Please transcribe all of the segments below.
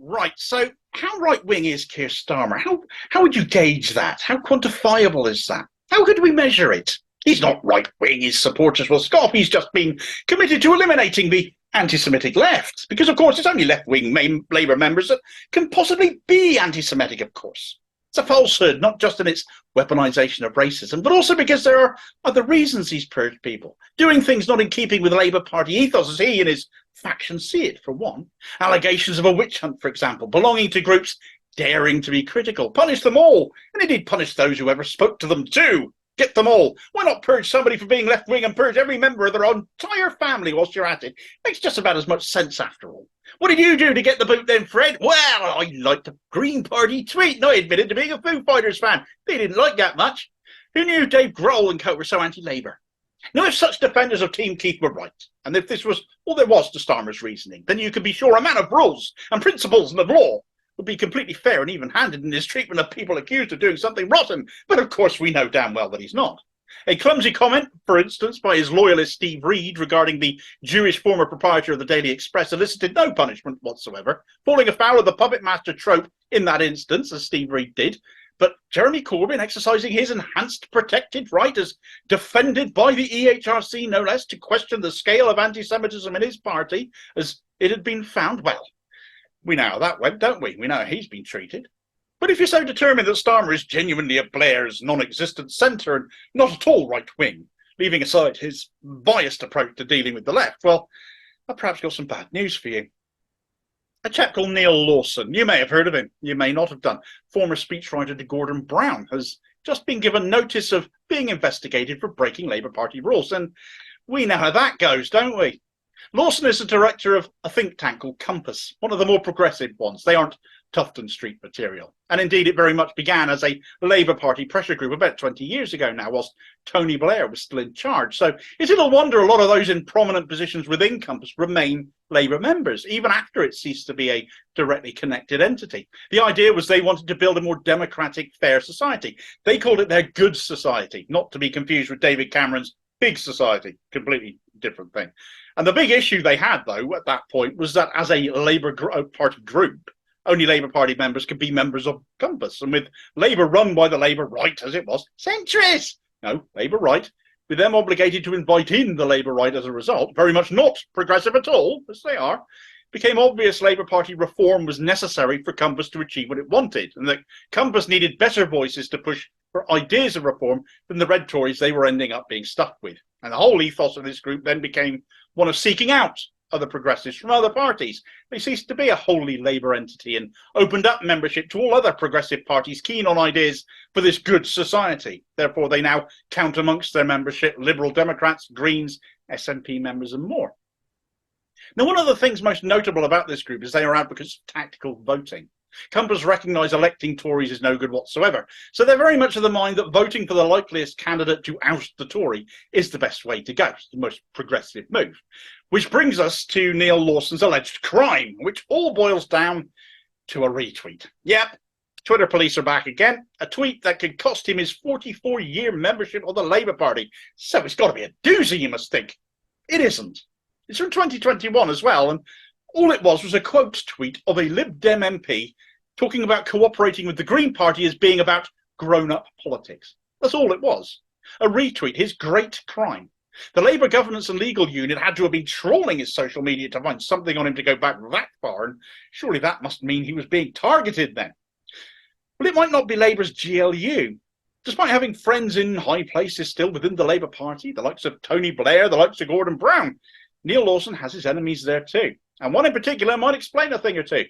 Right, so how right-wing is Keir Starmer? How would you gauge that? How quantifiable is that? How could we measure it? He's not right-wing, his supporters will scoff. He's just been committed to eliminating the anti-Semitic left, because, of course, it's only left-wing Labour members that can possibly be anti-Semitic, of course. It's a falsehood, not just in its weaponisation of racism, but also because there are other reasons he's purged people, doing things not in keeping with the Labour Party ethos as he and his faction see it, for one. Allegations of a witch hunt, for example, belonging to groups daring to be critical. Punish them all, and indeed punish those who ever spoke to them too. Get them all. Why not purge somebody for being left-wing and purge every member of their entire family whilst you're at it? Makes just about as much sense after all. What did you do to get the boot then, Fred? Well, I liked a Green Party tweet, and I admitted to being a Foo Fighters fan. They didn't like that much. Who knew Dave Grohl and co were so anti-Labour? Now, if such defenders of Team Keith were right, and if this was all there was to Starmer's reasoning, then you could be sure a man of rules and principles and of law would be completely fair and even-handed in his treatment of people accused of doing something rotten. But of course we know damn well that he's not. A clumsy comment, for instance, by his loyalist Steve Reed regarding the Jewish former proprietor of the Daily Express elicited no punishment whatsoever, falling afoul of the puppet master trope in that instance, as Steve Reed did. But Jeremy Corbyn exercising his enhanced protected right as defended by the EHRC, no less, to question the scale of anti-Semitism in his party as it had been found, well, we know how that went, don't we? We know how he's been treated. But if you're so determined that Starmer is genuinely a Blair's non-existent centre and not at all right-wing, leaving aside his biased approach to dealing with the left, well, I've perhaps got some bad news for you. A chap called Neal Lawson, you may have heard of him, you may not have done, former speechwriter to Gordon Brown, has just been given notice of being investigated for breaking Labour Party rules. And we know how that goes, don't we? Lawson is the director of a think tank called Compass, one of the more progressive ones. They aren't Tufton Street material. And indeed, it very much began as a Labour Party pressure group about 20 years ago now, whilst Tony Blair was still in charge. So it's little wonder a lot of those in prominent positions within Compass remain Labour members, even after it ceased to be a directly connected entity. The idea was they wanted to build a more democratic, fair society. They called it their good society, not to be confused with David Cameron's big society, completely different thing. And the big issue they had, though, at that point was that as a Labour Party group, only Labour Party members could be members of Compass. And with Labour run by the Labour right, as it was, centrists, no, Labour right, with them obligated to invite in the Labour right as a result, very much not progressive at all, as they are, became obvious Labour Party reform was necessary for Compass to achieve what it wanted, and that Compass needed better voices to push for ideas of reform than the red Tories they were ending up being stuck with. And the whole ethos of this group then became one of seeking out other progressives from other parties. They ceased to be a wholly Labour entity and opened up membership to all other progressive parties keen on ideas for this good society. Therefore, they now count amongst their membership Liberal Democrats, Greens, SNP members and more. Now, one of the things most notable about this group is they are advocates of tactical voting. Compass recognise electing Tories is no good whatsoever, so they're very much of the mind that voting for the likeliest candidate to oust the Tory is the best way to go. It's the most progressive move. Which brings us to Neal Lawson's alleged crime, which all boils down to a retweet. Yep, Twitter police are back again. A tweet that could cost him his 44-year membership of the Labour Party. So it's got to be a doozy, you must think. It isn't. It's from 2021 as well, and all it was a quote tweet of a Lib Dem MP talking about cooperating with the Green Party as being about grown-up politics. That's all it was. A retweet, his great crime. The Labour Governance and Legal Unit had to have been trawling his social media to find something on him to go back that far, and surely that must mean he was being targeted then. Well, it might not be Labour's GLU. Despite having friends in high places still within the Labour Party, the likes of Tony Blair, the likes of Gordon Brown, Neal Lawson has his enemies there too. And one in particular might explain a thing or two.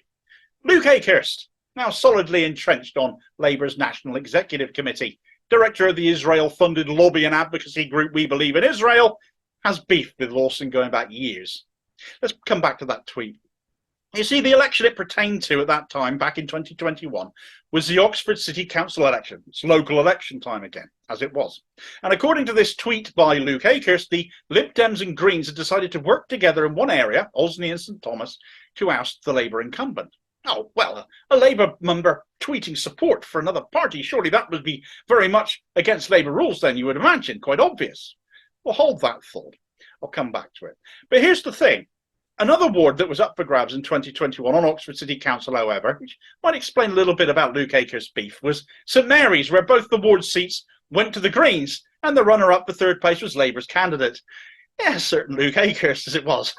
Luke Akehurst, now solidly entrenched on Labour's National Executive Committee, director of the Israel-funded lobby and advocacy group We Believe in Israel, has beef with Lawson going back years. Let's come back to that tweet. You see, the election it pertained to at that time, back in 2021, was the Oxford City Council election. It's local election time again, as it was. And according to this tweet by Luke Akehurst, the Lib Dems and Greens had decided to work together in one area, Osney and St Thomas, to oust the Labour incumbent. Oh, well, a Labour member tweeting support for another party, surely that would be very much against Labour rules then, you would imagine, quite obvious. Well, hold that thought. I'll come back to it. But here's the thing. Another ward that was up for grabs in 2021 on Oxford City Council, however, which might explain a little bit about Luke Akers' beef, was St Mary's, where both the ward seats went to the Greens, and the runner-up for third place was Labour's candidate. Yeah, certain Luke Akers, as it was.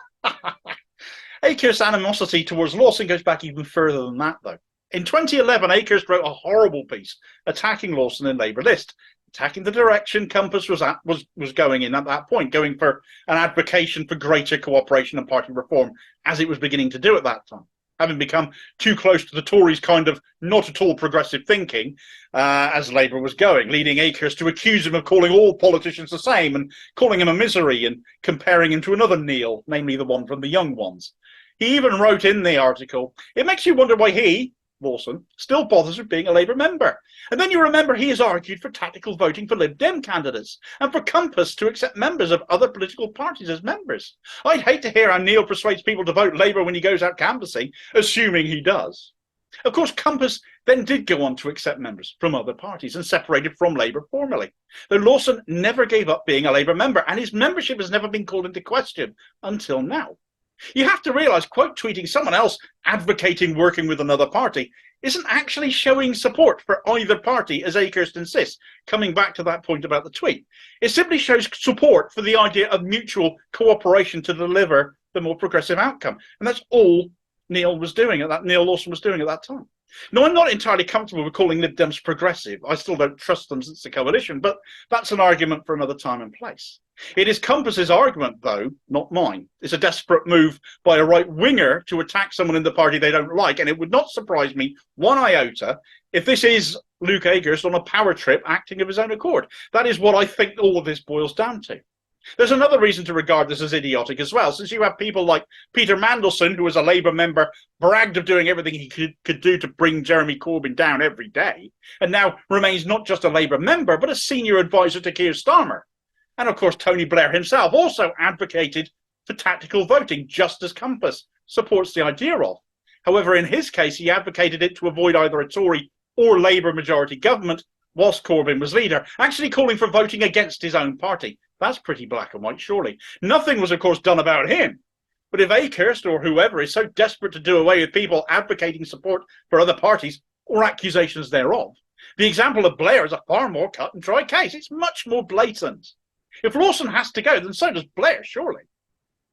Akers' animosity towards Lawson goes back even further than that, though. In 2011, Akers wrote a horrible piece attacking Lawson and Labour list, attacking the direction Compass was going in at that point, going for an advocation for greater cooperation and party reform, as it was beginning to do at that time, having become too close to the Tories' kind of not at all progressive thinking as Labour was going, leading Akers to accuse him of calling all politicians the same and calling him a misery and comparing him to another Neal, namely the one from the Young Ones. He even wrote in the article, "It makes you wonder why he, Lawson, still bothers with being a Labour member. And then you remember he has argued for tactical voting for Lib Dem candidates and for Compass to accept members of other political parties as members. I'd hate to hear how Neal persuades people to vote Labour when he goes out canvassing, assuming he does." Of course, Compass then did go on to accept members from other parties and separated from Labour formally, though Lawson never gave up being a Labour member, and his membership has never been called into question until now. You have to realise quote tweeting someone else advocating working with another party isn't actually showing support for either party, as Akers insists, coming back to that point about the tweet. It simply shows support for the idea of mutual cooperation to deliver the more progressive outcome. And that's all Neal Lawson was doing at that time. Now, I'm not entirely comfortable with calling Lib Dems progressive. I still don't trust them since the coalition, but that's an argument for another time and place. It is Compass's argument, though, not mine. It's a desperate move by a right-winger to attack someone in the party they don't like, and it would not surprise me one iota if this is Luke Akers on a power trip acting of his own accord. That is what I think all of this boils down to. There's another reason to regard this as idiotic as well, since you have people like Peter Mandelson, who as a Labour member bragged of doing everything he could do to bring Jeremy Corbyn down every day, and now remains not just a Labour member, but a senior advisor to Keir Starmer. And of course, Tony Blair himself also advocated for tactical voting, just as Compass supports the idea of. However, in his case, he advocated it to avoid either a Tory or Labour majority government whilst Corbyn was leader, actually calling for voting against his own party. That's pretty black and white, surely. Nothing was, of course, done about him. But if Akers or whoever is so desperate to do away with people advocating support for other parties or accusations thereof, the example of Blair is a far more cut and dry case. It's much more blatant. If Lawson has to go, then so does Blair, surely.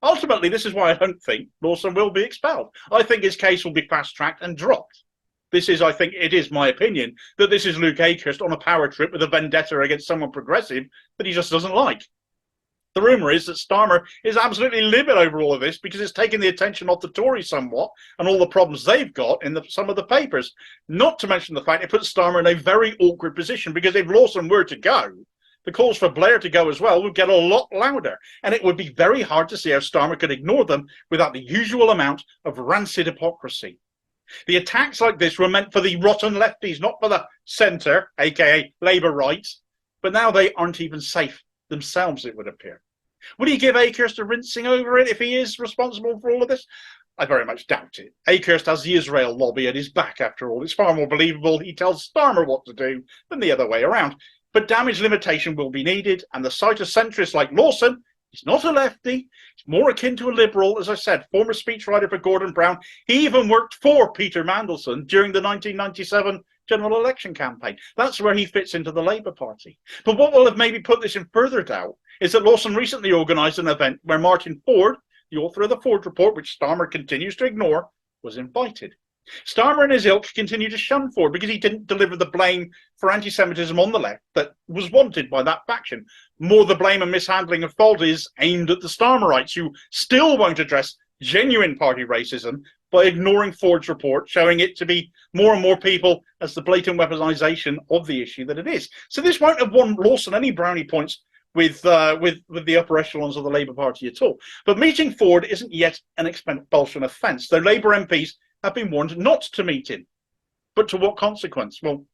Ultimately, this is why I don't think Lawson will be expelled. I think his case will be fast-tracked and dropped. It is my opinion, that this is Luke Akers on a power trip with a vendetta against someone progressive that he just doesn't like. The rumour is that Starmer is absolutely livid over all of this because it's taken the attention off the Tories somewhat and all the problems they've got in some of the papers. Not to mention the fact it puts Starmer in a very awkward position, because if Lawson were to go, the calls for Blair to go as well would get a lot louder, and it would be very hard to see how Starmer could ignore them without the usual amount of rancid hypocrisy. The attacks like this were meant for the rotten lefties, not for the centre, aka Labour rights, but now they aren't even safe themselves, it would appear. Would he give Akers the rinsing over it if he is responsible for all of this? I very much doubt it. Akers has the Israel lobby at his back, after all. It's far more believable he tells Starmer what to do than the other way around. But damage limitation will be needed, and the sight of centrists like Lawson, he's not a lefty, he's more akin to a liberal, as I said, former speechwriter for Gordon Brown. He even worked for Peter Mandelson during the 1997 general election campaign. That's where he fits into the Labour Party. But what will have maybe put this in further doubt is that Lawson recently organised an event where Martin Ford, the author of the Ford Report, which Starmer continues to ignore, was invited. Starmer and his ilk continue to shun Ford because he didn't deliver the blame for anti-Semitism on the left that was wanted by that faction. More the blame and mishandling of fault is aimed at the Starmerites, who still won't address genuine party racism by ignoring Ford's report, showing it to be more and more people as the blatant weaponisation of the issue that it is. So this won't have won Lawson any brownie points with the upper echelons of the Labour Party at all. But meeting Ford isn't yet an expulsion offence, though Labour MPs have been warned not to meet him. But to what consequence? Well,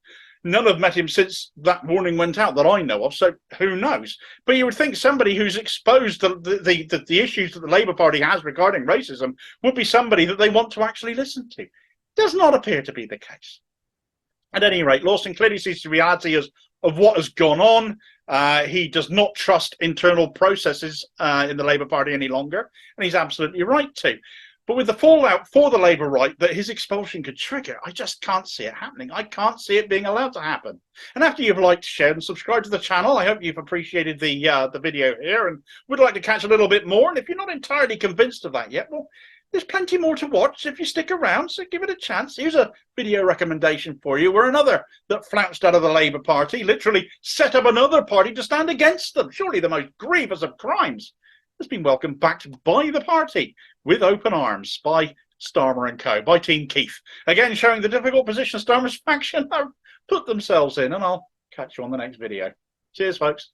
none have met him since that warning went out that I know of, so who knows? But you would think somebody who's exposed the issues that the Labour Party has regarding racism would be somebody that they want to actually listen to. Does not appear to be the case. At any rate, Lawson clearly sees the reality of what has gone on, He does not trust internal processes in the Labour Party any longer, and he's absolutely right to. But with the fallout for the Labour right that his expulsion could trigger, I just can't see it happening. I can't see it being allowed to happen. And after you've liked, shared, and subscribed to the channel, I hope you've appreciated the video here and would like to catch a little bit more. And if you're not entirely convinced of that yet, well, there's plenty more to watch if you stick around, so give it a chance. Here's a video recommendation for you where another that flounced out of the Labour Party literally set up another party to stand against them. Surely the most grievous of crimes has been welcomed back by the party with open arms by Starmer and co, by Team Keith. Again, showing the difficult position Starmer's faction have put themselves in, and I'll catch you on the next video. Cheers, folks.